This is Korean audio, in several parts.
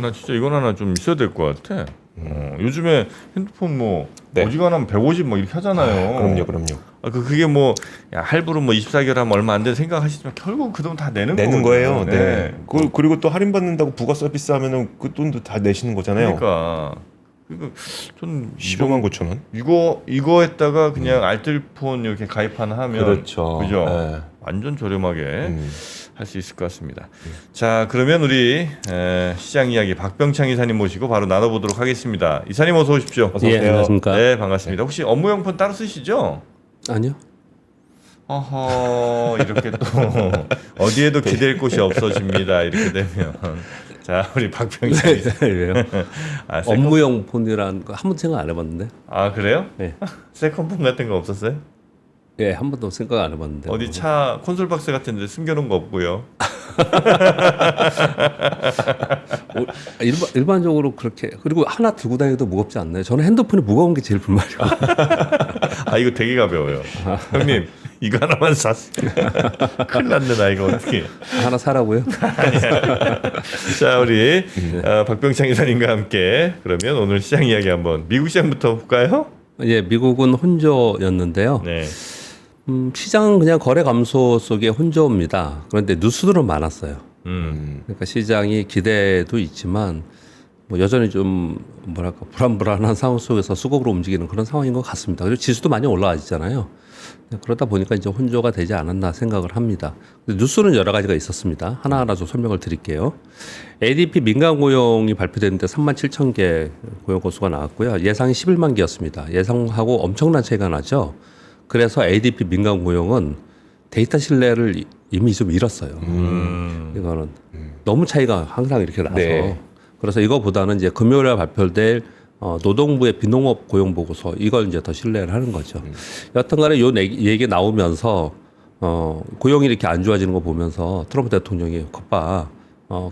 나 진짜 이건 하나 좀 있어야 될 것 같아. 요즘에 핸드폰 뭐 어지간하면 150 뭐 이렇게 하잖아요. 그럼요. 그게 뭐 할부로 뭐 24개월 하면 얼마 안 돼 생각하시지만 결국 그 돈 다 내는 거예요. 거거든요. 네. 그리고 또 할인 받는다고 부가 서비스 하면은 그 돈도 다 내시는 거잖아요. 그러니까 전 15만 9천 원. 이거 했다가 그냥 알뜰폰 이렇게 가입 하나 하면 그렇죠. 그죠? 네. 완전 저렴하게 할 수 있을 것 같습니다. 자, 그러면 우리 시장 이야기 박병창 이사님 모시고 바로 나눠보도록 하겠습니다. 이사님 어서 오십시오. 어서 오세요. 안녕하십니까. 네, 반갑습니다. 혹시 업무용 폰 따로 쓰시죠? 아니요. 어허, 이렇게 또 어디에도 기댈 곳이 없어집니다. 이렇게 되면. 자, 우리 박병창 이사. 왜요? 업무용 폰이라는 거 한 번도 생각 안 해봤는데. 아, 그래요? 네. 세컨폰 같은 거 없었어요? 예, 한 번도 생각 안 해봤는데. 어디 차 콘솔 박스 같은 데 숨겨놓은 거 없고요. 일반적으로 그렇게 그리고 하나 들고 다니도 무겁지 않나요? 저는 핸드폰이 무거운 게 제일 불만이에요. 아, 이거 되게 가벼워요. 형님, 이거 하나만 샀어요. 큰일 났네, 나 이거 어떻게. 하나 사라고요? 자, 우리 박병창 이사님과 함께 그러면 오늘 시장 이야기 한번 미국 시장부터 볼까요? 예, 미국은 혼조였는데요. 네. 시장은 그냥 거래 감소 속의 혼조입니다. 그런데 뉴스들은 많았어요. 그러니까 시장이 기대도 있지만 뭐 여전히 좀 뭐랄까 불안불안한 상황 속에서 수급으로 움직이는 그런 상황인 것 같습니다. 그리고 지수도 많이 올라가잖아요. 그러다 보니까 이제 혼조가 되지 않았나 생각을 합니다. 근데 뉴스는 여러 가지가 있었습니다. 하나하나 좀 설명을 드릴게요. ADP 민간 고용이 발표됐는데 37,000개 고용 건수가 나왔고요. 예상이 11만 개였습니다. 예상하고 엄청난 차이가 나죠. 그래서 ADP 민간 고용은 데이터 신뢰를 이미 좀 잃었어요. 이거는 너무 차이가 항상 이렇게 나서 네. 그래서 이거보다는 이제 금요일에 발표될 노동부의 비농업 고용 보고서 이걸 이제 더 신뢰를 하는 거죠. 여튼간에 요 얘기 나오면서 고용이 이렇게 안 좋아지는 거 보면서 트럼프 대통령이 겉봐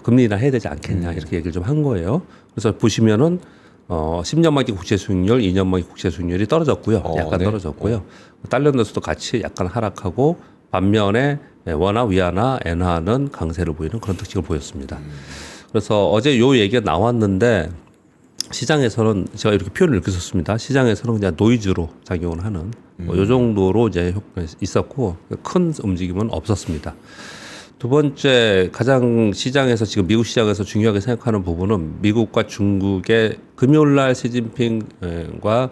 금리 인하 해야 되지 않겠냐 이렇게 얘기를 좀 한 거예요. 그래서 보시면은 10년 만기 국채 수익률, 2년 만기 국채 수익률이 떨어졌고요. 약간 네. 떨어졌고요. 달러 연수도 같이 약간 하락하고 반면에 원화, 위안화, 엔화는 강세를 보이는 그런 특징을 보였습니다. 그래서 어제 요 얘기가 나왔는데 시장에서는 제가 이렇게 표현을 이렇게 썼습니다. 시장에서는 그냥 노이즈로 작용을 하는 요 정도로 이제 효과가 있었고 큰 움직임은 없었습니다. 두 번째 가장 시장에서 지금 미국 시장에서 중요하게 생각하는 부분은 미국과 중국의 금요일 날 시진핑과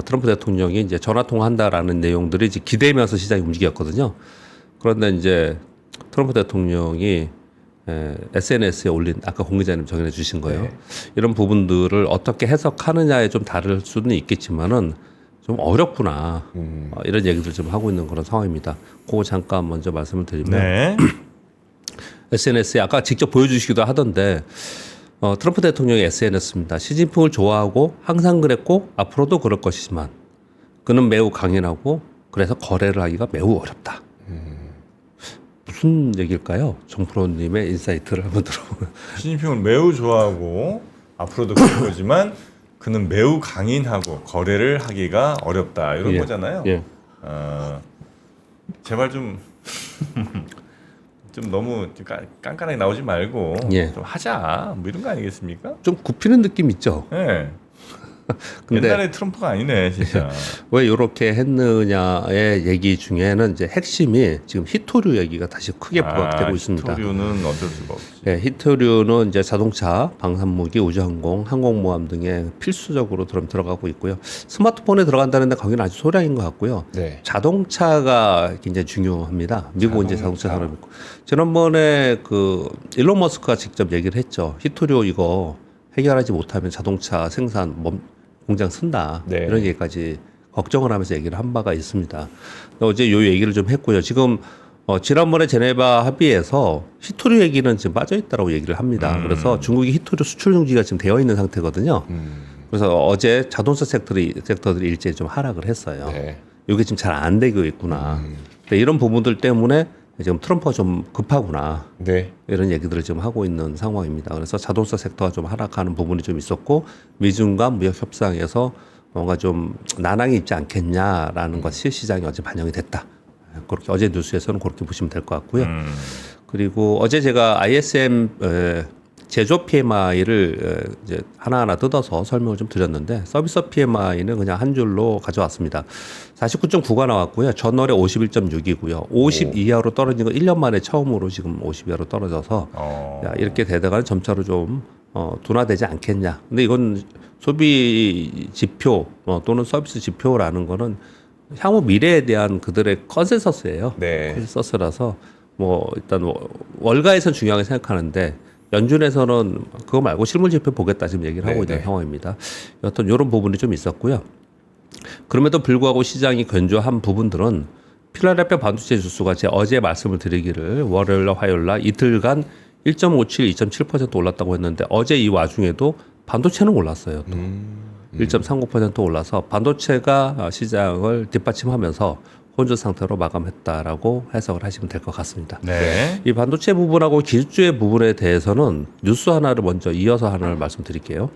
트럼프 대통령이 이제 전화 통화한다라는 내용들이 이제 기대면서 시장이 움직였거든요. 그런데 이제 트럼프 대통령이 SNS에 올린 아까 공 기자님 정해 주신 거예요. 네. 이런 부분들을 어떻게 해석하느냐에 좀 다를 수는 있겠지만은 좀 어렵구나. 이런 얘기들 좀 하고 있는 그런 상황입니다. 그거 잠깐 먼저 말씀을 드리면 네. SNS에 아까 직접 보여주시기도 하던데 트럼프 대통령의 SNS입니다. 시진핑을 좋아하고 항상 그랬고 앞으로도 그럴 것이지만 그는 매우 강인하고 그래서 거래를 하기가 매우 어렵다. 무슨 얘기일까요? 정프로님의 인사이트를 한번 들어보면. 시진핑을 매우 좋아하고 앞으로도 그럴 거지만 그는 매우 강인하고 거래를 하기가 어렵다 이런 예. 거잖아요. 예. 제발 좀 너무 깐깐하게 나오지 말고 예. 좀 하자 뭐 이런 거 아니겠습니까? 좀 굽히는 느낌 있죠. 네. 근데 옛날에 트럼프가 아니네 진짜. 왜 이렇게 했느냐의 얘기 중에는 이제 핵심이 지금 히토류 얘기가 다시 크게 부각되고 있습니다. 히토류는 어쩔 수가 없지. 네, 히토류는 이제 자동차, 방산무기, 우주항공, 항공모함 등에 필수적으로 들어가고 있고요. 스마트폰에 들어간다는데 거기는 아주 소량인 것 같고요. 네. 자동차가 굉장히 중요합니다. 미국은 이제 자동차 산업이 있고. 지난번에 그 일론 머스크가 직접 얘기를 했죠. 히토류 이거 해결하지 못하면 자동차 생산 공장 쓴다. 네. 이런 얘기까지 걱정을 하면서 얘기를 한 바가 있습니다. 어제 요 얘기를 좀 했고요. 지금 지난번에 제네바 합의에서 히토류 얘기는 지금 빠져 있다라고 얘기를 합니다. 그래서 중국이 히토류 수출 중지가 지금 되어 있는 상태거든요. 그래서 어제 자동차 섹터들이 일제히 좀 하락을 했어요. 네. 이게 지금 잘 안 되고 있구나. 이런 부분들 때문에 지금 트럼프가 좀 급하구나. 네. 이런 얘기들을 지금 하고 있는 상황입니다. 그래서 자동차 섹터가 좀 하락하는 부분이 좀 있었고 미중 간 무역 협상에서 뭔가 좀 난항이 있지 않겠냐라는 것이 시장에 어제 반영이 됐다. 그렇게 어제 뉴스에서는 그렇게 보시면 될 것 같고요. 그리고 어제 제가 ISM 제조업 PMI를 이제 하나하나 뜯어서 설명을 좀 드렸는데 서비스업 PMI는 그냥 한 줄로 가져왔습니다. 49.9가 나왔고요. 전월에 51.6이고요. 50 이하로 떨어진 거 1년 만에 처음으로 지금 50 이하로 떨어져서 야, 이렇게 되다가 점차로 좀 둔화되지 않겠냐. 근데 이건 소비 지표 또는 서비스 지표라는 거는 향후 미래에 대한 그들의 컨센서스예요. 네. 컨센서스라서 뭐 일단 월가에선 중요하게 생각하는데 연준에서는 그거 말고 실물 지표 보겠다 지금 얘기를 하고 있는 상황입니다. 여튼 이런 부분이 좀 있었고요. 그럼에도 불구하고 시장이 견조한 부분들은 필라델피아 반도체 지수가 제가 어제 말씀을 드리기를 월요일날 화요일날 이틀간 1.57, 2.7% 올랐다고 했는데 어제 이 와중에도 반도체는 올랐어요. 또 1.39% 올라서 반도체가 시장을 뒷받침하면서 혼조 상태로 마감했다라고 해석을 하시면 될 것 같습니다. 네. 이 반도체 부분하고 기술주의 부분에 대해서는 뉴스 하나를 먼저 이어서 하나를 말씀드릴게요.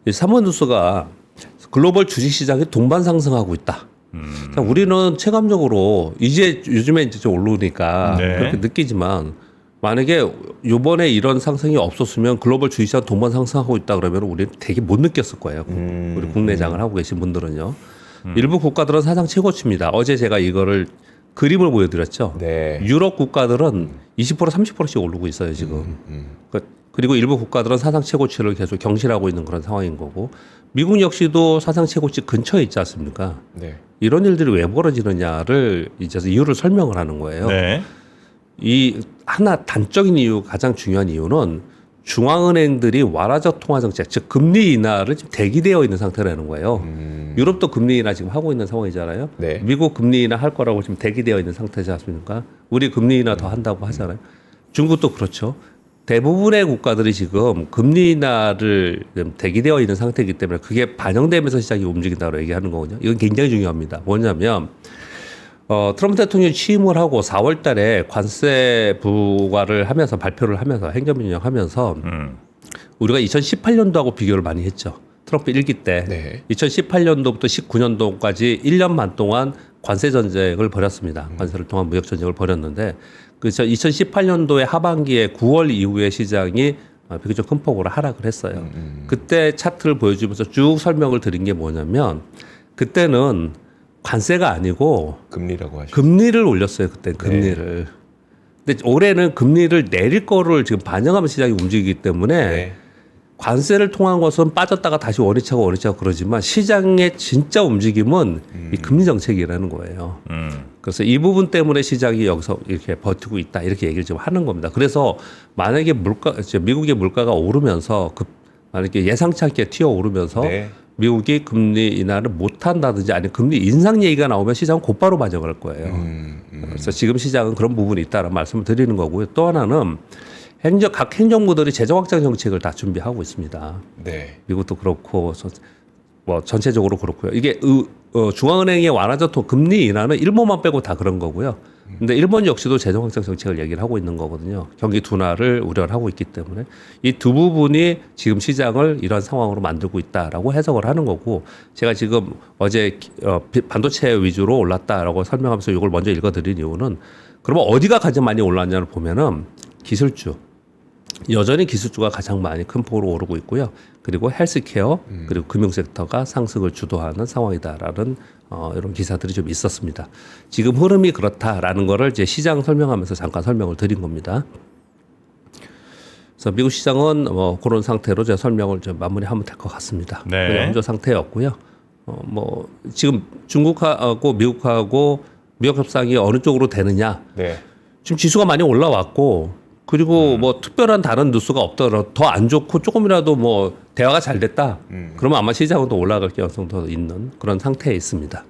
이 사모 뉴스가 글로벌 주식 시장이 동반 상승하고 있다. 자, 우리는 체감적으로 이제 요즘에 이제 좀 오르니까 네. 그렇게 느끼지만 만약에 이번에 이런 상승이 없었으면 글로벌 주식시장 동반 상승하고 있다 그러면 우리는 되게 못 느꼈을 거예요. 우리 국내장을 하고 계신 분들은요. 일부 국가들은 사상 최고치입니다. 어제 제가 이거를 그림을 보여드렸죠. 네. 유럽 국가들은 20% 30%씩 오르고 있어요 지금. 그리고 일부 국가들은 사상 최고치를 계속 경신하고 있는 그런 상황인 거고 미국 역시도 사상 최고치 근처에 있지 않습니까? 네. 이런 일들이 왜 벌어지느냐를 이제 이유를 설명을 하는 거예요. 네. 이 하나 단적인 이유, 가장 중요한 이유는 중앙은행들이 완화적 통화 정책, 즉 금리 인하를 지금 대기되어 있는 상태라는 거예요. 유럽도 금리 인하 지금 하고 있는 상황이잖아요. 네. 미국 금리 인하 할 거라고 지금 대기되어 있는 상태지 않습니까? 우리 금리 인하 더 한다고 하잖아요. 중국도 그렇죠. 대부분의 국가들이 지금 금리 인하를 대기되어 있는 상태이기 때문에 그게 반영되면서 시장이 움직인다고 얘기하는 거거든요. 이건 굉장히 중요합니다. 뭐냐면 트럼프 대통령이 취임을 하고 4월 달에 관세 부과를 하면서 발표를 하면서 행정명령 하면서 우리가 2018년도하고 비교를 많이 했죠. 트럼프 1기 때. 네. 2018년도부터 19년도까지 1년 반 동안 관세 전쟁을 벌였습니다. 관세를 통한 무역 전쟁을 벌였는데 그래서 2018년도에 하반기에 9월 이후에 시장이 비교적 큰 폭으로 하락을 했어요. 그때 차트를 보여주면서 쭉 설명을 드린 게 뭐냐면 그때는 관세가 아니고 금리라고 하시죠. 금리를 올렸어요. 그때 금리를. 근데 올해는 금리를 내릴 거를 지금 반영하면 시장이 움직이기 때문에 네. 관세를 통한 것은 빠졌다가 다시 원위차고 그러지만 시장의 진짜 움직임은 이 금리 정책이라는 거예요. 그래서 이 부분 때문에 시장이 여기서 이렇게 버티고 있다 이렇게 얘기를 좀 하는 겁니다. 그래서 만약에 미국의 물가가 오르면서 만약에 예상치 않게 튀어 오르면서 네. 미국이 금리 인하를 못 한다든지 아니면 금리 인상 얘기가 나오면 시장은 곧바로 반영할 거예요. 그래서 지금 시장은 그런 부분이 있다는 말씀을 드리는 거고요. 또 하나는 각 행정부들이 재정 확장 정책을 다 준비하고 있습니다. 네. 미국도 그렇고 뭐 전체적으로 그렇고요. 이게 중앙은행의 완화적 금리 인하는 일본만 빼고 다 그런 거고요. 근데 일본 역시도 재정 확장 정책을 얘기를 하고 있는 거거든요. 경기 둔화를 우려를 하고 있기 때문에 이 두 부분이 지금 시장을 이런 상황으로 만들고 있다라고 해석을 하는 거고 제가 지금 어제 반도체 위주로 올랐다라고 설명하면서 이걸 먼저 읽어드린 이유는 그러면 어디가 가장 많이 올랐냐를 보면은 기술주. 여전히 기술주가 가장 많이 큰 폭으로 오르고 있고요. 그리고 헬스케어 그리고 금융섹터가 상승을 주도하는 상황이다라는 이런 기사들이 좀 있었습니다. 지금 흐름이 그렇다라는 거를 이제 시장 설명하면서 잠깐 설명을 드린 겁니다. 그래서 미국 시장은 그런 상태로 제가 설명을 좀 마무리하면 될 것 같습니다. 네. 현재 상태였고요. 뭐 지금 중국하고 미국하고 무역 협상이 어느 쪽으로 되느냐? 네. 지금 지수가 많이 올라왔고 그리고 뭐 특별한 다른 뉴스가 없더라도 더 안 좋고 조금이라도 뭐 대화가 잘 됐다. 그러면 아마 시장은 더 올라갈 가능성이 더 있는 그런 상태에 있습니다.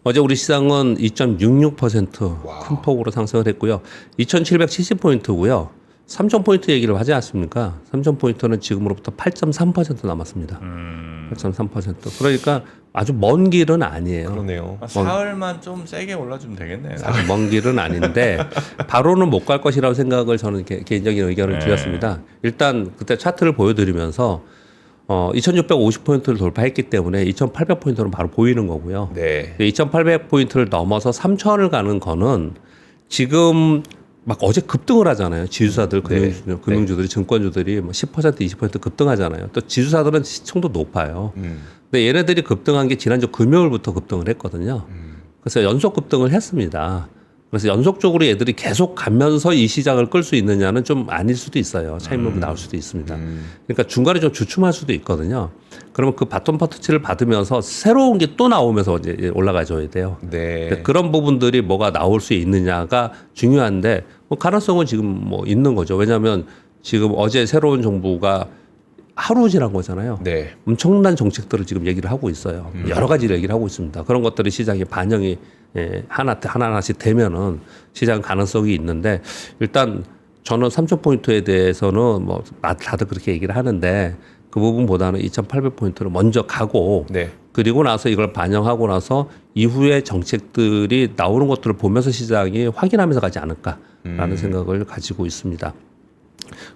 어제 우리 시장은 2.66% 큰 폭으로 상승을 했고요. 2,770포인트고요. 3,000포인트 얘기를 하지 않습니까? 3,000포인트는 지금으로부터 8.3% 남았습니다. 8.3%. 그러니까 아주 먼 길은 아니에요. 그러네요. 사흘만 좀 세게 올라주면 되겠네요. 아주 먼 길은 아닌데 바로는 못 갈 것이라고 생각을 저는 개인적인 의견을 네. 드렸습니다. 일단 그때 차트를 보여드리면서 2,650포인트를 돌파했기 때문에 2,800포인트는 바로 보이는 거고요. 네. 2,800포인트를 넘어서 3,000을 가는 거는 지금 막 어제 급등을 하잖아요. 지주사들, 네. 금융주들이, 증권주들이 뭐 10%, 20% 급등하잖아요. 또 지주사들은 시총도 높아요. 근데 얘네들이 급등한 게 지난주 금요일부터 급등을 했거든요. 그래서 연속 급등을 했습니다. 그래서 연속적으로 얘들이 계속 가면서 이 시장을 끌 수 있느냐는 좀 아닐 수도 있어요. 차익 매물 나올 수도 있습니다. 그러니까 중간에 좀 주춤할 수도 있거든요. 그러면 그 바톤 터치를 받으면서 새로운 게 또 나오면서 이제 올라가 줘야 돼요. 네. 그런 부분들이 뭐가 나올 수 있느냐가 중요한데 뭐 가능성은 지금 뭐 있는 거죠. 왜냐하면 지금 어제 새로운 정부가 하루 지난 거잖아요. 네. 엄청난 정책들을 지금 얘기를 하고 있어요. 여러 가지 얘기를 하고 있습니다. 그런 것들이 시장에 반영이 하나하나씩 되면은 시장 가능성이 있는데 일단 저는 3,000포인트에 대해서는 뭐 다들 그렇게 얘기를 하는데 그 부분보다는 2,800포인트를 먼저 가고 네. 그리고 나서 이걸 반영하고 나서 이후에 정책들이 나오는 것들을 보면서 시장이 확인하면서 가지 않을까라는 생각을 가지고 있습니다.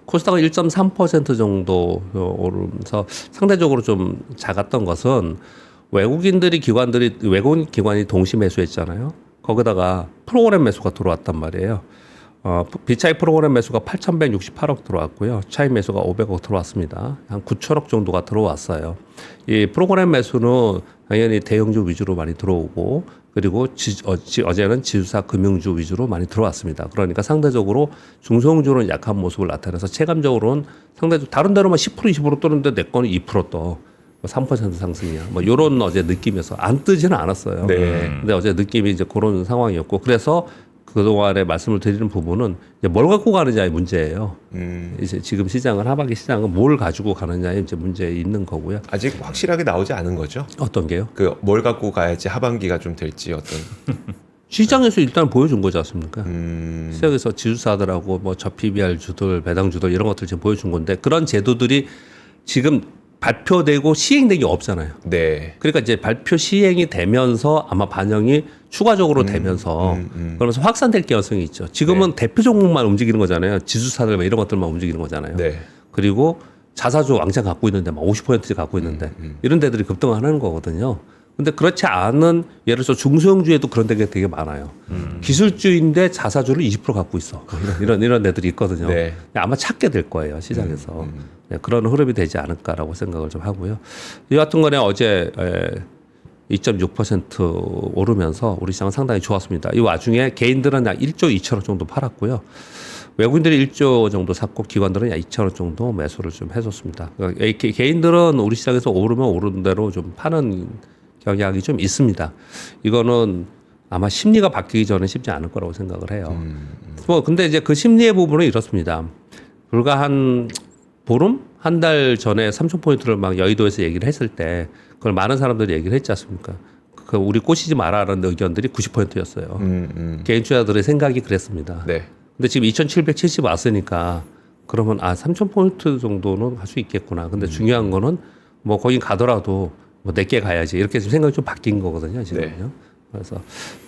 코스닥은 1.3% 정도 오르면서 상대적으로 좀 작았던 것은 외국인들이 외국인 기관이 동시 매수했잖아요. 거기다가 프로그램 매수가 들어왔단 말이에요. 비차익 프로그램 매수가 8,168억 들어왔고요. 차익 매수가 500억 들어왔습니다. 한 9천억 정도가 들어왔어요. 이 프로그램 매수는 당연히 대형주 위주로 많이 들어오고 그리고 어제는 지주사 금융주 위주로 많이 들어왔습니다. 그러니까 상대적으로 중소형주는 약한 모습을 나타내서 체감적으로는 상대적으로 다른 데로만 10% 20% 뜨는데 내 거는 2% 떠. 3% 상승이야. 뭐 요런 어제 느낌이어서 안 뜨지는 않았어요. 네. 근데 어제 느낌이 이제 그런 상황이었고 그래서 그동안에 말씀을 드리는 부분은 이제 뭘 갖고 가느냐의 문제예요. 이제 지금 시장은 하반기 시장은 뭘 가지고 가느냐의 이제 문제 있는 거고요. 아직 확실하게 나오지 않은 거죠? 어떤 게요? 그 뭘 갖고 가야지 하반기가 좀 될지 어떤. 시장에서 일단 보여준 거지 않습니까? 음. 시장에서 지주사들하고 뭐 저PBR 주들, 배당 주들 이런 것들 지금 보여준 건데 그런 제도들이 지금 발표되고 시행된 게 없잖아요. 네. 그러니까 이제 발표 시행이 되면서 아마 반영이 추가적으로 되면서 그러면서 확산될 가능성이 있죠. 지금은 대표 종목만 움직이는 거잖아요. 지주사들 이런 것들만 움직이는 거잖아요. 네. 그리고 자사주 왕창 갖고 있는데 막 50% 갖고 있는데 이런 데들이 급등하는 거거든요. 근데 그렇지 않은 예를 들어서 중소형주에도 그런 데가 되게 많아요. 기술주인데 자사주를 20% 갖고 있어. 이런 데들이 있거든요. 네. 아마 찾게 될 거예요 시장에서. 네, 그런 흐름이 되지 않을까라고 생각을 좀 하고요. 이 같은 거는 어제 2.6% 오르면서 우리 시장은 상당히 좋았습니다. 이 와중에 개인들은 약 1조 2천억 정도 팔았고요. 외국인들이 1조 정도 샀고 기관들은 약 2천억 정도 매수를 좀 해줬습니다. 그러니까 개인들은 우리 시장에서 오르면 오르는 대로 좀 파는 경향이 좀 있습니다. 이거는 아마 심리가 바뀌기 전에 쉽지 않을 거라고 생각을 해요. 뭐 근데 이제 그 심리의 부분은 이렇습니다. 불과 한 보름? 한 달 전에 3,000포인트를 막 여의도에서 얘기를 했을 때 그걸 많은 사람들이 얘기를 했지 않습니까? 그 우리 꼬시지 마라라는 의견들이 90%였어요. 개인 투자들의 생각이 그랬습니다. 네. 근데 지금 2,770 왔으니까 그러면 3,000포인트 정도는 할 수 있겠구나. 근데 중요한 거는 뭐 거긴 가더라도 뭐 내게 가야지 이렇게 지금 생각이 좀 바뀐 거거든요. 지금요. 네. 그래서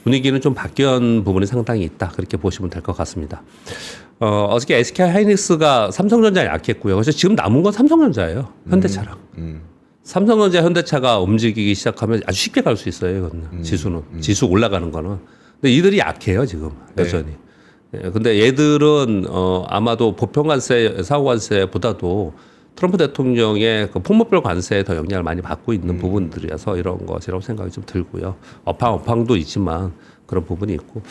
분위기는 좀 바뀐 부분이 상당히 있다. 그렇게 보시면 될 것 같습니다. 어저께 SK 하이닉스가 삼성전자 약했고요. 그래서 지금 남은 건 삼성전자예요. 현대차랑. 삼성전자, 현대차가 움직이기 시작하면 아주 쉽게 갈 수 있어요. 이거는 지수는 지수 올라가는 거는. 근데 이들이 약해요 지금 여전히. 네. 근데 얘들은 아마도 보편관세, 사후관세보다도 트럼프 대통령의 그 품목별 관세에 더 영향을 많이 받고 있는 부분들이라서 이런 것이라고 생각이 좀 들고요. 업황도 있지만 그런 부분이 있고.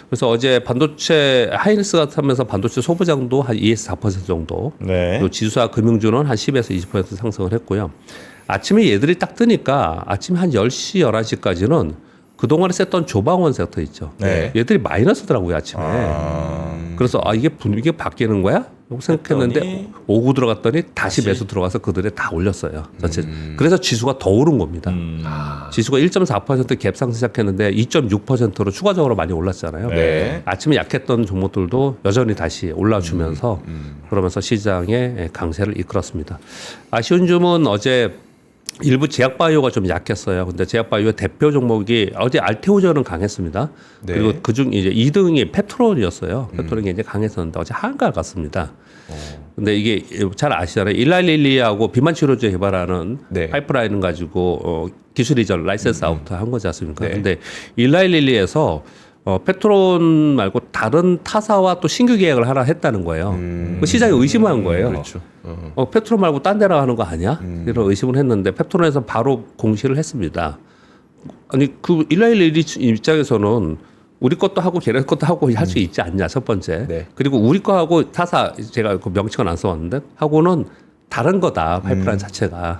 그래서 어제 반도체 하이닉스가 하면서 반도체 소부장도 한 2에서 4% 정도. 네. 그리고 지수와 금융주는 한 10에서 20% 상승을 했고요. 아침에 얘들이 딱 뜨니까 아침 한 10시, 11시까지는 그동안에 썼던 조방원 섹터 있죠. 네. 얘들이 마이너스더라고요, 아침에. 그래서 이게 분위기가 바뀌는 거야? 라고 생각했는데 했더니 오후 들어갔더니 다시 매수 들어가서 그들이 다 올렸어요. 전체. 그래서 지수가 더 오른 겁니다. 지수가 1.4% 갭 상승 시작했는데 2.6%로 추가적으로 많이 올랐잖아요. 네. 아침에 약했던 종목들도 여전히 다시 올라주면서 그러면서 시장의 강세를 이끌었습니다. 아쉬운 점은 어제 일부 제약바이오가 좀 약했어요. 근데 제약바이오의 대표 종목이 어제 알테오전은 강했습니다. 네. 그리고 그중 이제 2등이 페트롤이었어요. 페트롤이 이제 강했었는데 어제 한가 갔습니다. 근데 이게 잘 아시잖아요. 일라릴리하고 비만 치료제 개발하는 네. 파이프라인을 가지고 기술 이전 라이센스 아웃 한 거지 않습니까? 네. 근데 일라릴리에서 페트론 말고 다른 타사와 또 신규 계약을 하나 했다는 거예요. 그 시장이 의심한 거예요. 그렇죠. 페트론 말고 딴 데로 하는 거 아니야? 이런 의심을 했는데 페트론에서 바로 공시를 했습니다. 아니 그 111 입장에서는 우리 것도 하고 걔네 것도 하고 할 수 있지 않냐 첫 번째. 네. 그리고 우리 거하고 타사 제가 그 명칭은 안 써왔는데 하고는 다른 거다 파이프라인 자체가.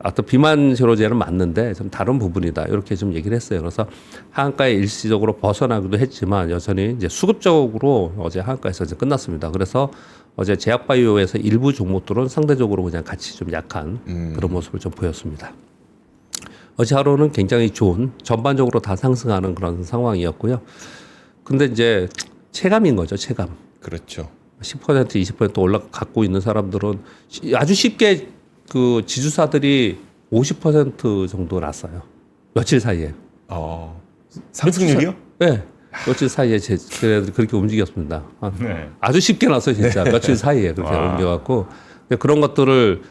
어떤 비만 제로제는 맞는데 좀 다른 부분이다 이렇게 좀 얘기를 했어요. 그래서 하한가에 일시적으로 벗어나기도 했지만 여전히 이제 수급적으로 어제 하한가에서 이제 끝났습니다. 그래서 어제 제약바이오에서 일부 종목들은 상대적으로 그냥 같이 좀 약한 그런 모습을 좀 보였습니다. 어제 하루는 굉장히 좋은 전반적으로 다 상승하는 그런 상황이었고요. 근데 이제 체감인 거죠, 체감. 그렇죠. 10% 20% 올라가고 있는 사람들은 아주 쉽게 그 지주사들이 50% 정도 났어요. 며칠 사이에. 상승률이요? 네. 며칠 사이에 그래도 그렇게 움직였습니다. 네. 아주 쉽게 났어요, 진짜. 며칠 사이에 그렇게 옮겨갖고. 그런 것들을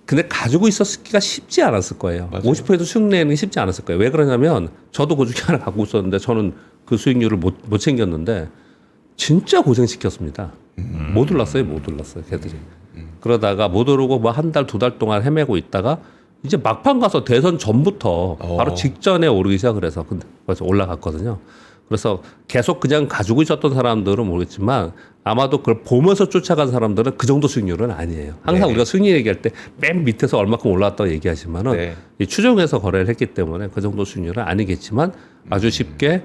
근데 가지고 있었기가 쉽지 않았을 거예요. 맞아요. 50% 수익 내는 게 쉽지 않았을 거예요. 왜 그러냐면 저도 그 중에 하나 갖고 있었는데 저는 그 수익률을 못 챙겼는데 진짜 고생시켰습니다. 못 올랐어요, 걔들이. 그러다가 못 오르고 뭐 한 달, 두 달 동안 헤매고 있다가 이제 막판 가서 대선 전부터 바로 직전에 오르기 시작을 해서 근데 벌써 올라갔거든요. 그래서 계속 그냥 가지고 있었던 사람들은 모르겠지만 아마도 그걸 보면서 쫓아간 사람들은 그 정도 수익률은 아니에요. 항상 네. 우리가 수익률 얘기할 때 맨 밑에서 얼마큼 올라왔다고 얘기하지만은 네. 이 추정해서 거래를 했기 때문에 그 정도 수익률은 아니겠지만 아주 쉽게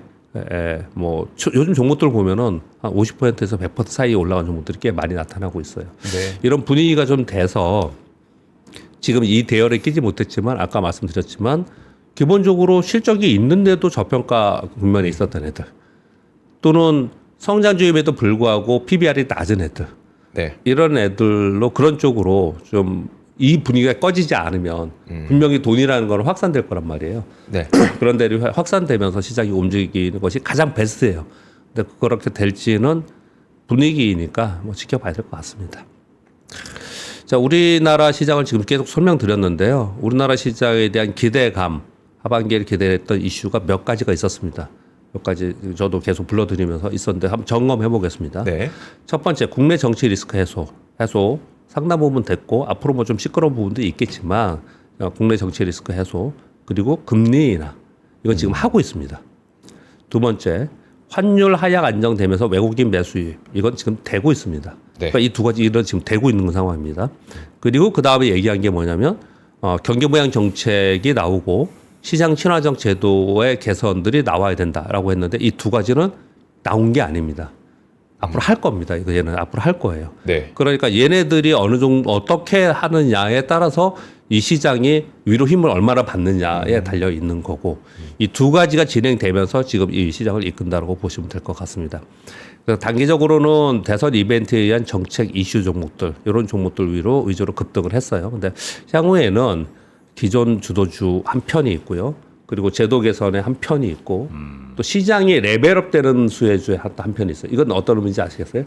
뭐 요즘 종목들 보면은 한 50%에서 100% 사이에 올라간 종목들이 꽤 많이 나타나고 있어요. 네. 이런 분위기가 좀 돼서 지금 이 대열에 끼지 못했지만 아까 말씀드렸지만 기본적으로 실적이 있는데도 저평가 국면에 있었던 애들 또는 성장주임에도 불구하고 PBR이 낮은 애들 네. 이런 애들로 그런 쪽으로 좀 이 분위기가 꺼지지 않으면 분명히 돈이라는 건 확산될 거란 말이에요. 네. 그런 데를 확산되면서 시장이 움직이는 것이 가장 베스트예요. 근데 그렇게 될지는 분위기이니까 뭐 지켜봐야 될 것 같습니다. 자, 우리나라 시장을 지금 계속 설명드렸는데요. 우리나라 시장에 대한 기대감, 하반기에 기대했던 이슈가 몇 가지가 있었습니다. 몇 가지 저도 계속 불러드리면서 있었는데 한번 점검해 보겠습니다. 네. 첫 번째, 국내 정치 리스크 해소 상당 부분 됐고 앞으로 뭐 좀 시끄러운 부분도 있겠지만 국내 정치 리스크 해소 그리고 금리 인하 이건 지금 하고 있습니다. 두 번째, 환율 하락 안정되면서 외국인 매수 유입 이건 지금 되고 있습니다. 네. 그러니까 이 두 가지 일은 지금 되고 있는 상황입니다. 그리고 그 다음에 얘기한 게 뭐냐면 경기 부양 정책이 나오고 시장 친화적 제도의 개선들이 나와야 된다라고 했는데 이 두 가지는 나온 게 아닙니다. 앞으로 할 겁니다. 이거 얘는 앞으로 할 거예요. 네. 그러니까 얘네들이 어느 정도 어떻게 하느냐에 따라서 이 시장이 위로 힘을 얼마나 받느냐에 달려 있는 거고 이 두 가지가 진행되면서 지금 이 시장을 이끈다라고 보시면 될 것 같습니다. 그래서 단기적으로는 대선 이벤트에 의한 정책 이슈 종목들 이런 종목들 위주로 급등을 했어요. 근데 향후에는 기존 주도주 한 편이 있고요. 그리고 제도 개선의 한 편이 있고 또 시장이 레벨업되는 수혜주의 한 편이 있어요. 이건 어떤 의미인지 아시겠어요?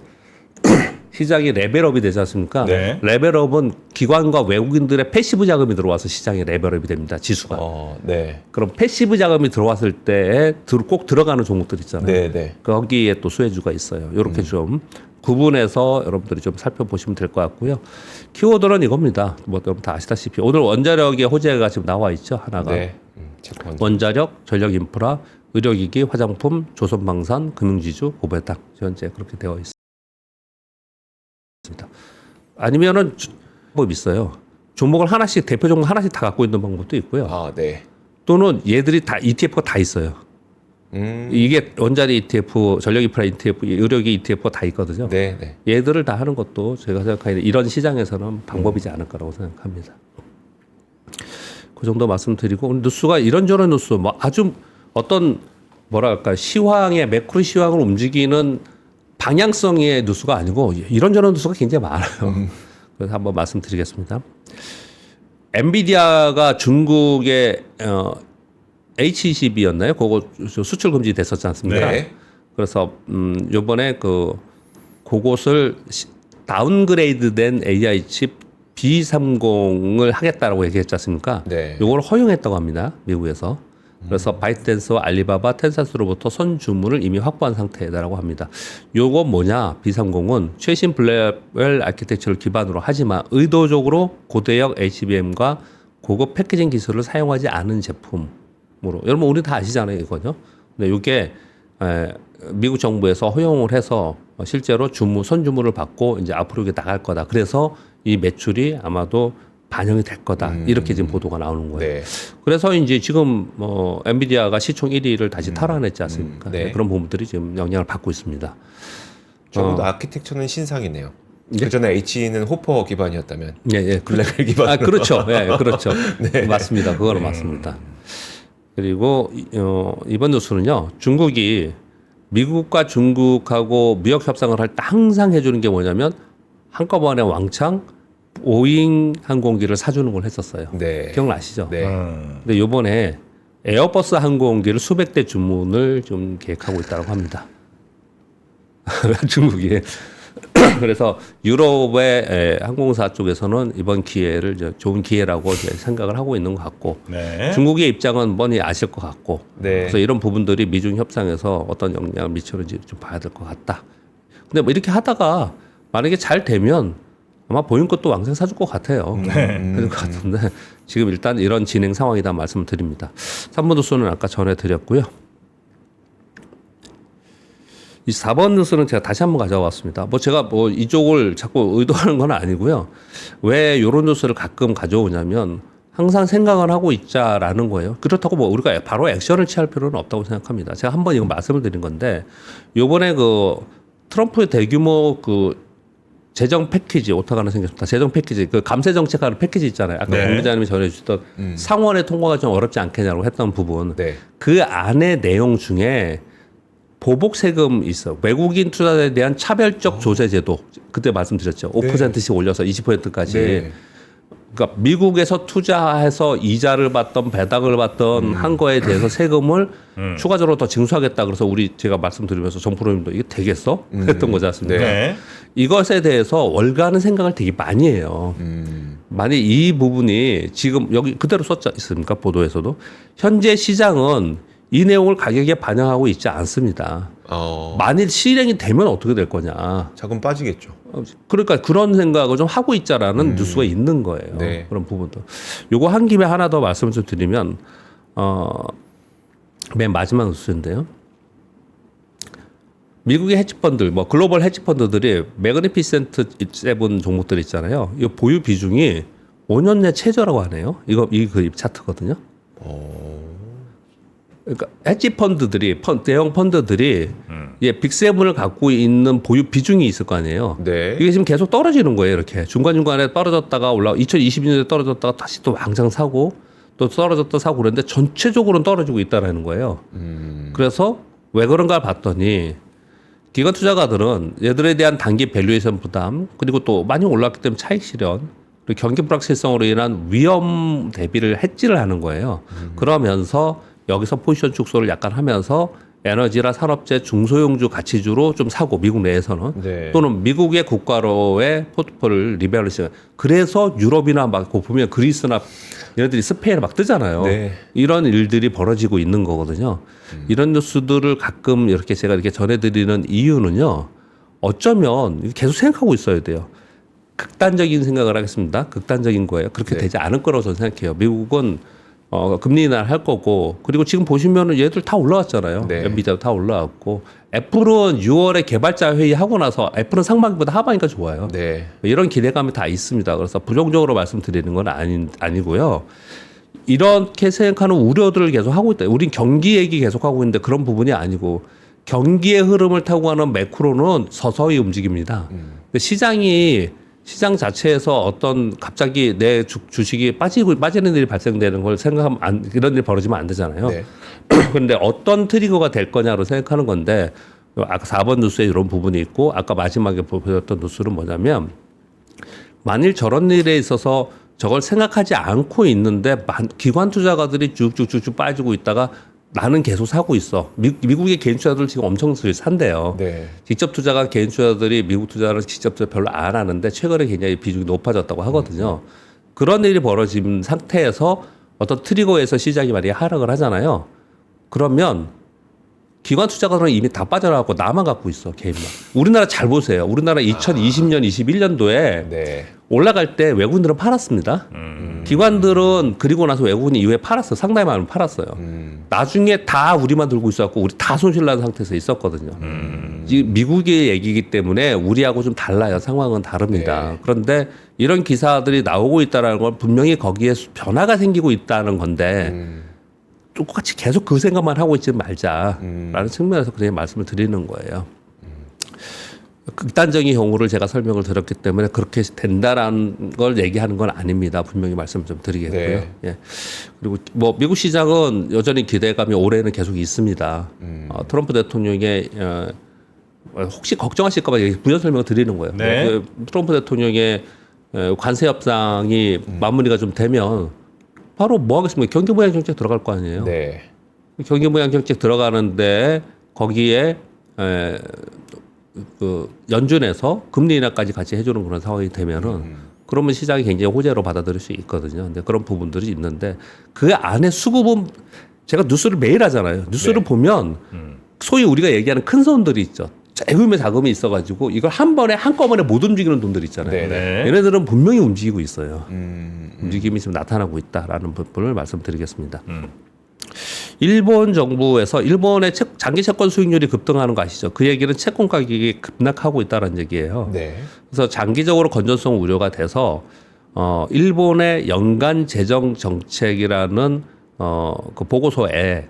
시장이 레벨업이 되지 않습니까? 네. 레벨업은 기관과 외국인들의 패시브 자금이 들어와서 시장이 레벨업이 됩니다. 지수가. 네. 그럼 패시브 자금이 들어왔을 때 꼭 들어가는 종목들 있잖아요. 네, 네. 거기에 또 수혜주가 있어요. 이렇게 좀 구분해서 여러분들이 좀 살펴보시면 될 것 같고요. 키워드는 이겁니다. 뭐 여러분 다 아시다시피 오늘 원자력의 호재가 지금 나와 있죠. 하나가. 네. 원자력, 전력인프라, 의료기기, 화장품, 조선방산, 금융지주, 고배당 현재 그렇게 되어 있습니다. 아니면은 방법이 있어요. 종목을 하나씩 대표 종목 하나씩 다 갖고 있는 방법도 있고요. 네. 또는 얘들이 다 ETF가 다 있어요. 이게 원자력 ETF, 전력인프라 ETF, 의료기 ETF가 다 있거든요. 네, 네. 얘들을 다 하는 것도 제가 생각하기에 이런 시장에서는 방법이지 않을까라고 생각합니다. 그 정도 말씀드리고 오늘 뉴스가 이런저런 뉴스 뭐 아주 어떤 뭐랄까 시황의 매크로 시황을 움직이는 방향성의 뉴스가 아니고 이런저런 뉴스가 굉장히 많아요. 그래서 한번 말씀드리겠습니다. 엔비디아가 중국의 H22였나요? 그거 수출 금지 됐었지 않습니까? 네. 그래서 요번에 그것을 다운그레이드된 AI 칩 B30을 하겠다라고 얘기했지 않습니까? 네. 요걸 허용했다고 합니다. 미국에서. 그래서 바이트댄스와 알리바바, 텐센스로부터 선주문을 이미 확보한 상태다라고 합니다. 요건 뭐냐? B30은 최신 블랙웰 아키텍처를 기반으로 하지만 의도적으로 고대역 HBM과 고급 패키징 기술을 사용하지 않은 제품으로. 여러분 우리 다 아시잖아요, 이거죠. 근데 이게 미국 정부에서 허용을 해서 실제로 선주문을 받고 이제 앞으로 이게 나갈 거다. 그래서 이 매출이 아마도 반영이 될 거다. 이렇게 지금 보도가 나오는 거예요. 네. 그래서 이제 지금 엔비디아가 시총 1위를 다시 탈환했지 않습니까? 네. 그런 부분들이 지금 영향을 받고 있습니다. 적어도 아키텍처는 신상이네요. 그 전에 H는 호퍼 기반이었다면 예. 블랙웰 기반으로. 아, 그렇죠. 예, 그렇죠. 맞습니다. 그거는 맞습니다. 그리고 이번 뉴스는요. 중국이 미국과 중국하고 무역 협상을 할 때 항상 해주는 게 뭐냐면 한꺼번에 왕창 보잉 항공기를 사주는 걸 했었어요. 네. 기억나시죠? 네. 근데 이번에 에어버스 항공기를 수백 대 주문을 좀 계획하고 있다고 합니다. 중국이. 그래서 유럽의 항공사 쪽에서는 이번 기회를 좋은 기회라고 이제 생각을 하고 있는 것 같고 네. 중국의 입장은 뻔히 아실 것 같고 네. 그래서 이런 부분들이 미중 협상에서 어떤 영향을 미치는지 좀 봐야 될 것 같다. 근데 뭐 이렇게 하다가 만약에 잘 되면 아마 보잉 것도 왕창 사줄 것 같아요. 그럴 것 같은데 지금 일단 이런 진행 상황이다 말씀을 드립니다. 3번 뉴스는 아까 전해드렸고요. 이 4번 뉴스는 제가 다시 한번 가져왔습니다. 뭐 제가 뭐 이쪽을 자꾸 의도하는 건 아니고요. 왜 이런 뉴스를 가끔 가져오냐면 항상 생각을 하고 있자라는 거예요. 그렇다고 뭐 우리가 바로 액션을 취할 필요는 없다고 생각합니다. 제가 한번 이거 말씀을 드린 건데 요번에 그 트럼프의 대규모 그 재정 패키지 오타가는 생겼습니다. 재정 패키지 그 감세 정책하는 패키지 있잖아요. 아까 공 기자님이 전해주셨던 상원의 통과가 좀 어렵지 않겠냐고 했던 부분. 네. 그 안의 내용 중에 보복 세금 있어. 외국인 투자자에 대한 차별적 조세 제도. 그때 말씀드렸죠. 5%씩 올려서 20%까지. 네. 그러니까 미국에서 투자해서 이자를 받던 배당을 받던 한 거에 대해서 세금을 추가적으로 더 징수하겠다. 그래서 제가 말씀드리면서 정프로님도 이게 되겠어? 했던 거지 않습니까? 네. 이것에 대해서 월가는 생각을 되게 많이 해요. 만약 이 부분이 지금 여기 그대로 썼지 않습니까? 보도에서도. 현재 시장은 이 내용을 가격에 반영하고 있지 않습니다. 만일 실행이 되면 어떻게 될 거냐. 자금 빠지겠죠. 그러니까 그런 생각을 좀 하고 있자라는 뉴스가 있는 거예요. 네. 그런 부분도. 요거 한 김에 하나 더 말씀을 좀 드리면, 맨 마지막 뉴스인데요. 미국의 헤지펀드, 뭐 글로벌 헤지펀드들이 매그니피센트 7 종목들 있잖아요. 이 보유 비중이 5년 내 최저라고 하네요. 이 그립 차트거든요. 그러니까 헤지 펀드들이 대형 펀드들이 빅세븐을 갖고 있는 보유 비중이 있을 거 아니에요. 네. 이게 지금 계속 떨어지는 거예요. 이렇게 중간중간에 떨어졌다가 2022년에 떨어졌다가 다시 또 왕창 사고 또 떨어졌다 사고 그랬는데 전체적으로는 떨어지고 있다라는 거예요. 그래서 왜 그런가 봤더니 기관 투자가들은 얘들에 대한 단기 밸류에이션 부담 그리고 또 많이 올랐기 때문에 차익 실현 그리고 경기 불확실성으로 인한 위험 대비를 해지를 하는 거예요. 그러면서 여기서 포지션 축소를 약간 하면서 에너지나 산업재 중소형주 가치주로 좀 사고 미국 내에서는 네. 또는 미국의 국가로의 포트폴리오를 리밸런싱. 그래서 유럽이나 막 보면 그리스나 얘네들이 스페인에 막 뜨잖아요. 네. 이런 일들이 벌어지고 있는 거거든요. 이런 뉴스들을 가끔 이렇게 제가 이렇게 전해드리는 이유는요. 어쩌면 계속 생각하고 있어야 돼요. 극단적인 생각을 하겠습니다. 극단적인 거예요. 그렇게 네. 되지 않을 거라고 저는 생각해요. 미국은 금리 인하를 할 거고 그리고 지금 보시면은 얘들 다 올라왔잖아요. 네. 엔비디아도 다 올라왔고 애플은 6월에 개발자 회의 하고 나서 애플은 상반기보다 하반기가 좋아요. 네. 이런 기대감이 다 있습니다. 그래서 부정적으로 말씀드리는 건 아니고요. 이렇게 생각하는 우려들을 계속 하고 있다. 우린 경기 얘기 계속 하고 있는데 그런 부분이 아니고 경기의 흐름을 타고 가는 매크로는 서서히 움직입니다. 근데 시장 자체에서 어떤 갑자기 내 주식이 빠지는 일이 발생되는 걸 생각하면 이런 일이 벌어지면 안 되잖아요. 네. 그런데 어떤 트리거가 될 거냐로 생각하는 건데 아까 4번 뉴스에 이런 부분이 있고 아까 마지막에 보였던 뉴스는 뭐냐면 만일 저런 일에 있어서 저걸 생각하지 않고 있는데 기관 투자가들이 쭉쭉쭉쭉 빠지고 있다가 나는 계속 사고 있어. 미국의 개인 투자들 지금 엄청 산대요. 네. 직접 투자가 개인 투자들이 미국 투자를 직접 투자 별로 안 하는데 최근에 굉장히 비중이 높아졌다고 하거든요. 그런 일이 벌어진 상태에서 어떤 트리거에서 시장이 만약에 하락을 하잖아요. 그러면 기관 투자가들은 이미 다 빠져나가고 나만 갖고 있어, 개인만. 우리나라 잘 보세요. 우리나라 2020년, 21년도에 네. 올라갈 때 외국인들은 팔았습니다. 기관들은 그리고 나서 외국인 이후에 팔았어요. 상당히 많이 팔았어요. 나중에 다 우리만 들고 있었고 우리 다 손실난 상태에서 있었거든요. 지금 미국의 얘기이기 때문에 우리하고 좀 달라요. 상황은 다릅니다. 네. 그런데 이런 기사들이 나오고 있다는 건 분명히 거기에 변화가 생기고 있다는 건데 똑같이 계속 그 생각만 하고 있지 말자라는 측면에서 그냥 말씀을 드리는 거예요. 극단적인 경우를 제가 설명을 드렸기 때문에 그렇게 된다라는 걸 얘기하는 건 아닙니다. 분명히 말씀 좀 드리겠고요. 네. 예. 그리고 뭐 미국 시장은 여전히 기대감이 올해는 계속 있습니다. 트럼프 대통령의 혹시 걱정하실까 봐 부연 설명을 드리는 거예요. 네. 그 트럼프 대통령의 관세 협상이 마무리가 좀 되면 바로 뭐 하겠습니까? 경기부양 정책 들어갈 거 아니에요. 네. 경기부양 정책 들어가는데 거기에 그 연준에서 금리 인하까지 같이 해주는 그런 상황이 되면은 그러면 시장이 굉장히 호재로 받아들일 수 있거든요. 근데 그런 부분들이 있는데 그 안에 수급은 제가 뉴스를 매일 하잖아요. 뉴스를 네. 보면 소위 우리가 얘기하는 큰 손들이 있죠. 재금의 자금이 있어가지고 이걸 한 번에 한꺼번에 못 움직이는 돈들 있잖아요. 네. 네. 얘네들은 분명히 움직이고 있어요. 움직임이 지금 나타나고 있다라는 부분을 말씀드리겠습니다. 일본 정부에서 일본의 장기 채권 수익률이 급등하는 거 아시죠? 그 얘기는 채권 가격이 급락하고 있다는 얘기예요. 네. 그래서 장기적으로 건전성 우려가 돼서 일본의 연간 재정 정책이라는 그 보고서에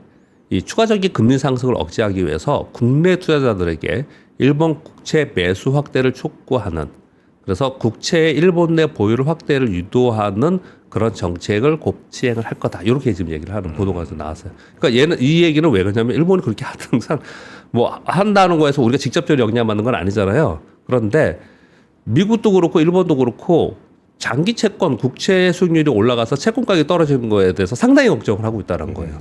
이 추가적인 금리 상승을 억제하기 위해서 국내 투자자들에게 일본 국채 매수 확대를 촉구하는 그래서 국채의 일본 내 보유를 확대를 유도하는 그런 정책을 곧 시행을 할 거다. 이렇게 지금 얘기를 하는 보도가 나왔어요. 그러니까 얘는 이 얘기는 왜 그러냐면 일본이 그렇게 항상 뭐 한다는 거에서 우리가 직접적으로 영향받는 건 아니잖아요. 그런데 미국도 그렇고 일본도 그렇고 장기 채권 국채 수익률이 올라가서 채권 가격이 떨어지는 거에 대해서 상당히 걱정을 하고 있다는 거예요.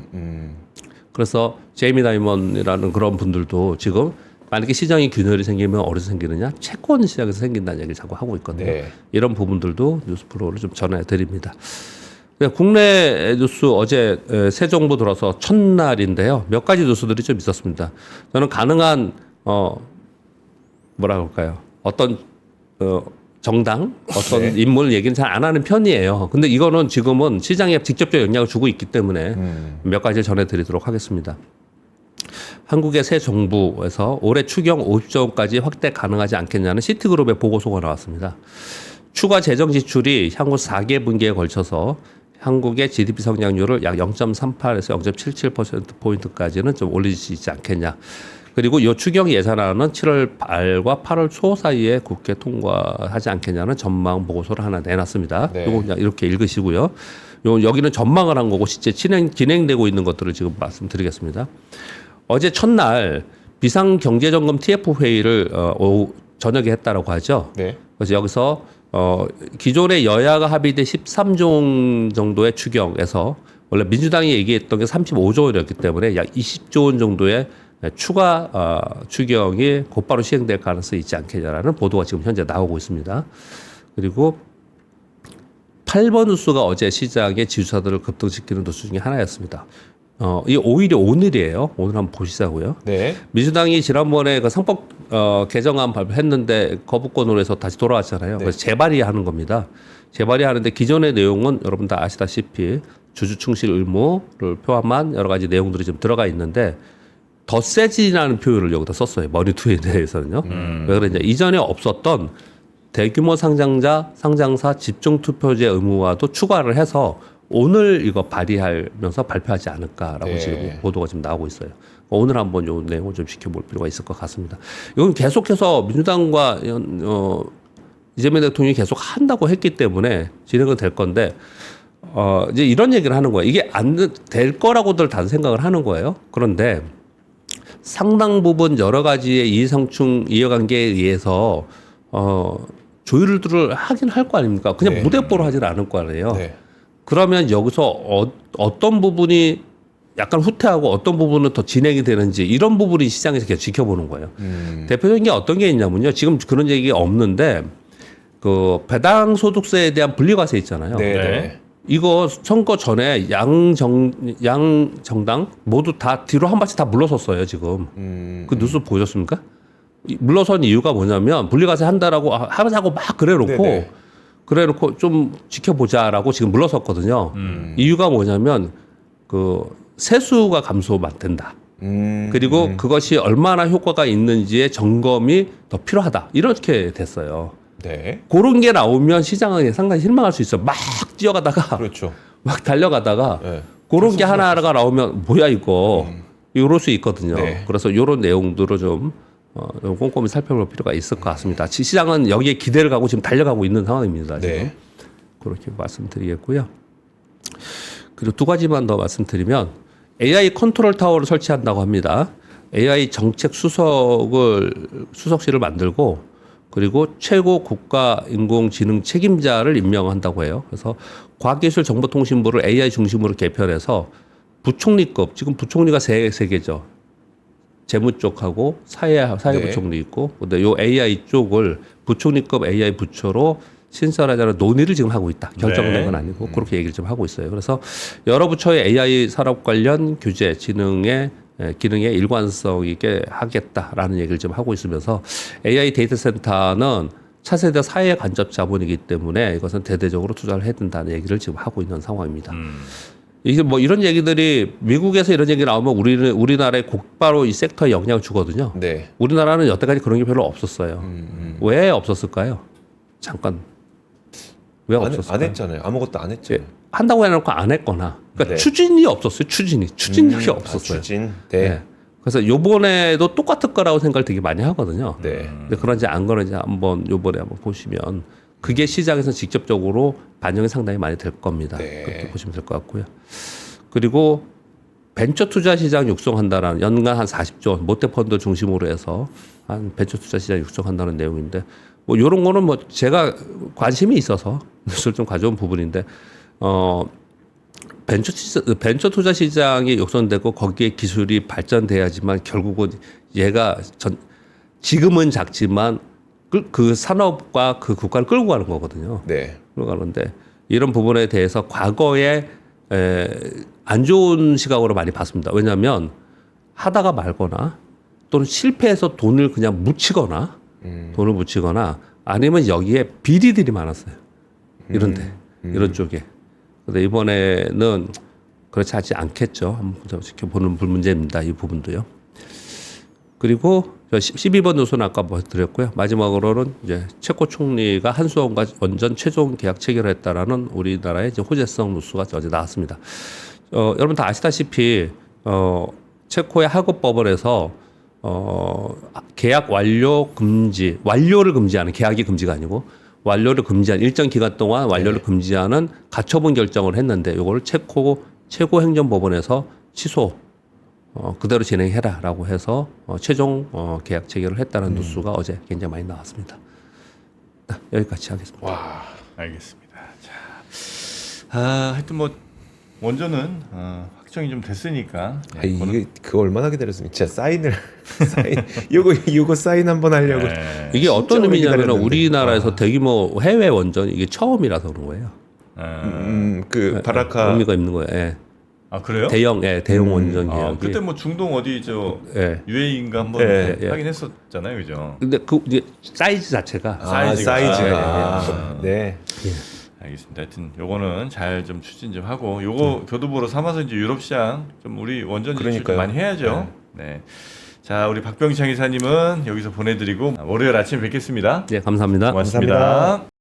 그래서 제이미 다이먼이라는 그런 분들도 지금 만약에 시장이 균열이 생기면 어디서 생기느냐? 채권 시장에서 생긴다는 얘기를 자꾸 하고 있거든요. 네. 이런 부분들도 뉴스 프로를 좀 전해드립니다. 국내 뉴스 어제 새 정부 들어서 첫날인데요. 몇 가지 뉴스들이 좀 있었습니다. 저는 가능한 뭐라 그럴까요? 어떤 정당, 어떤 네. 인물 얘기는 잘 안 하는 편이에요. 근데 이거는 지금은 시장에 직접적 영향을 주고 있기 때문에 몇 가지 전해드리도록 하겠습니다. 한국의 새 정부에서 올해 추경 50조 원까지 확대 가능하지 않겠냐는 시티그룹의 보고서가 나왔습니다. 추가 재정 지출이 향후 4개 분기에 걸쳐서 한국의 GDP 성장률을 약 0.38에서 0.77%포인트까지는 좀 올릴 수 있지 않겠냐. 그리고 이 추경 예산안은 7월 말과 8월 초 사이에 국회 통과하지 않겠냐는 전망 보고서를 하나 내놨습니다. 네. 이거 그냥 이렇게 읽으시고요. 여기는 전망을 한 거고 실제 진행되고 있는 것들을 지금 말씀드리겠습니다. 어제 첫날 비상경제점검 TF 회의를 저녁에 했다라고 하죠. 네. 그래서 여기서 기존의 여야가 합의된 13조 정도의 추경에서 원래 민주당이 얘기했던 게 35조 원이었기 때문에 약 20조 원 정도의 추가 추경이 곧바로 시행될 가능성이 있지 않겠냐라는 보도가 지금 현재 나오고 있습니다. 그리고 8번 뉴스가 어제 시장의 지주사들을 급등시키는 뉴스 중에 하나였습니다. 이 오히려 오늘이에요. 오늘 한번 보시자고요. 네. 민주당이 지난번에 그 상법 개정안 발표했는데 거부권으로 해서 다시 돌아왔잖아요. 네. 그래서 재발의하는 겁니다. 재발의하는데 기존의 내용은 여러분 다 아시다시피 주주 충실 의무를 포함한 여러 가지 내용들이 좀 들어가 있는데 더 세지라는 표현을 여기다 썼어요. 머니투에 대해서는요. 왜 그러냐? 이전에 없었던 대규모 상장사 집중투표제 의무화도 추가를 해서 오늘 이거 발의하면서 발표하지 않을까라고 네. 지금 보도가 지금 나오고 있어요. 오늘 한번 요 내용을 좀 지켜볼 필요가 있을 것 같습니다. 이건 계속해서 민주당과 이재명 대통령이 계속 한다고 했기 때문에 진행은 될 건데 이제 이런 얘기를 하는 거예요. 이게 안 될 거라고들 다 생각을 하는 거예요. 그런데 상당 부분 여러 가지의 이해상충 이해관계에 의해서 조율들을 하긴 할 거 아닙니까? 그냥 네. 무대뽀로 하진 않을 거 아니에요. 네. 그러면 여기서 어떤 부분이 약간 후퇴하고 어떤 부분은 더 진행이 되는지 이런 부분이 시장에서 계속 지켜보는 거예요. 대표적인 게 어떤 게 있냐면요. 지금 그런 얘기가 없는데 그 배당 소득세에 대한 분리과세 있잖아요. 네. 네. 네. 이거 선거 전에 양 정당 모두 다 뒤로 한 발씩 다 물러섰어요 지금. 그 뉴스 보셨습니까? 물러선 이유가 뭐냐면 분리과세 한다라고 하자고 막 네네. 그래놓고 좀 지켜보자라고 지금 물러섰거든요. 이유가 뭐냐면 그 세수가 감소된다. 그리고 그것이 얼마나 효과가 있는지의 점검이 더 필요하다. 이렇게 됐어요. 네. 그런 게 나오면 시장은 상당히 실망할 수 있어요. 막 뛰어가다가 그렇죠. 막 달려가다가 네. 그런 게 하나가 나오면 뭐야 이거 이럴 수 있거든요. 네. 그래서 이런 내용들을 좀 꼼꼼히 살펴볼 필요가 있을 것 같습니다. 시장은 여기에 기대를 가고 지금 달려가고 있는 상황입니다. 지금. 네. 그렇게 말씀드리겠고요. 그리고 두 가지만 더 말씀드리면 AI 컨트롤 타워를 설치한다고 합니다. AI 정책 수석실을 만들고 그리고 최고 국가 인공지능 책임자를 임명한다고 해요. 그래서 과학기술정보통신부를 AI 중심으로 개편해서 부총리급, 지금 부총리가 세 개죠. 재무 쪽하고 사회부총리 있고, 근데 요 AI 쪽을 부총리급 AI 부처로 신설하자는 논의를 지금 하고 있다. 결정된 건 아니고 그렇게 얘기를 좀 하고 있어요. 그래서 여러 부처의 AI 산업 관련 규제, 기능의 일관성 있게 하겠다라는 얘기를 좀 하고 있으면서 AI 데이터 센터는 차세대 사회 간접 자본이기 때문에 이것은 대대적으로 투자를 해야 된다는 얘기를 지금 하고 있는 상황입니다. 이게 뭐 이런 얘기들이 미국에서 이런 얘기 나오면 우리나라에 곧바로 이 섹터에 영향을 주거든요. 네. 우리나라는 여태까지 그런 게 별로 없었어요. 왜 없었을까요? 잠깐 왜 없었을까요? 안 했잖아요. 아무것도 안 했죠. 예, 한다고 해놓고 안 했거나 그러니까 네. 추진이 없었어요. 추진력이 없었어요. 추진. 네. 네. 그래서 요번에도 똑같을 거라고 생각을 되게 많이 하거든요. 네. 근데 그런지 안 그런지 요번에 한번 보시면 그게 시장에서 직접적으로 반영이 상당히 많이 될 겁니다. 네. 그렇게 보시면 될 것 같고요. 그리고 벤처 투자 시장 육성한다라는 연간 한 40조 원 모태 펀드 중심으로 해서 한 벤처 투자 시장 육성한다는 내용인데 뭐 이런 거는 뭐 제가 관심이 있어서 뉴스를 좀 가져온 부분인데 벤처 투자 시장이 육성되고 거기에 기술이 발전돼야지만 결국은 얘가 지금은 작지만 그 산업과 그 국가를 끌고 가는 거거든요. 네. 끌고 가는데 이런 부분에 대해서 과거에 안 좋은 시각으로 많이 봤습니다. 왜냐하면 하다가 말거나 또는 실패해서 돈을 그냥 묻히거나 아니면 여기에 비리들이 많았어요. 이런데 이런 쪽에. 근데 이번에는 그렇지 않겠죠. 한번 지켜보는 문제입니다. 이 부분도요. 그리고 12번 뉴스는 아까 드렸고요. 마지막으로는 이제 체코 총리가 한수원과 원전 최종 계약 체결했다라는 우리나라의 이제 호재성 뉴스가 어제 나왔습니다. 여러분 다 아시다시피 체코의 하급법원에서 계약 완료를 금지하는 계약이 금지가 아니고 완료를 금지한 일정 기간 동안 완료를 금지하는 가처분 결정을 했는데 이거를 체코 최고 행정법원에서 취소 그대로 진행해라라고 해서 최종 계약 체결을 했다는 뉴스가 어제 굉장히 많이 나왔습니다. 여기까지 하겠습니다. 와. 알겠습니다. 자, 하여튼 뭐 원전은 확정이 좀 됐으니까. 이게 그거 얼마나 기다렸으면 진짜 사인 이거 사인 한번 하려고. 이게 어떤 오래 의미냐면 기다렸는데. 우리나라에서 대규모 해외 원전 이게 처음이라서 그런 거예요. 그 바라카 의미가 있는 거예요. 예. 아 그래요? 대형 원전 계약이. 그때 뭐 중동 어디 예. UAE인가 한번 예. 하긴 했었잖아요, 그죠? 근데 그 이제 사이즈 자체가 사이즈가. 네. 알겠습니다. 하여튼 요거는 잘 좀 추진 좀 하고 요거 교두보로 삼아서 이제 유럽 시장 좀 우리 원전 진출 좀 그러니까요. 많이 해야죠. 네. 자, 우리 박병창 이사님은 여기서 보내드리고 월요일 아침에 뵙겠습니다. 예, 감사합니다. 고맙습니다. 감사합니다.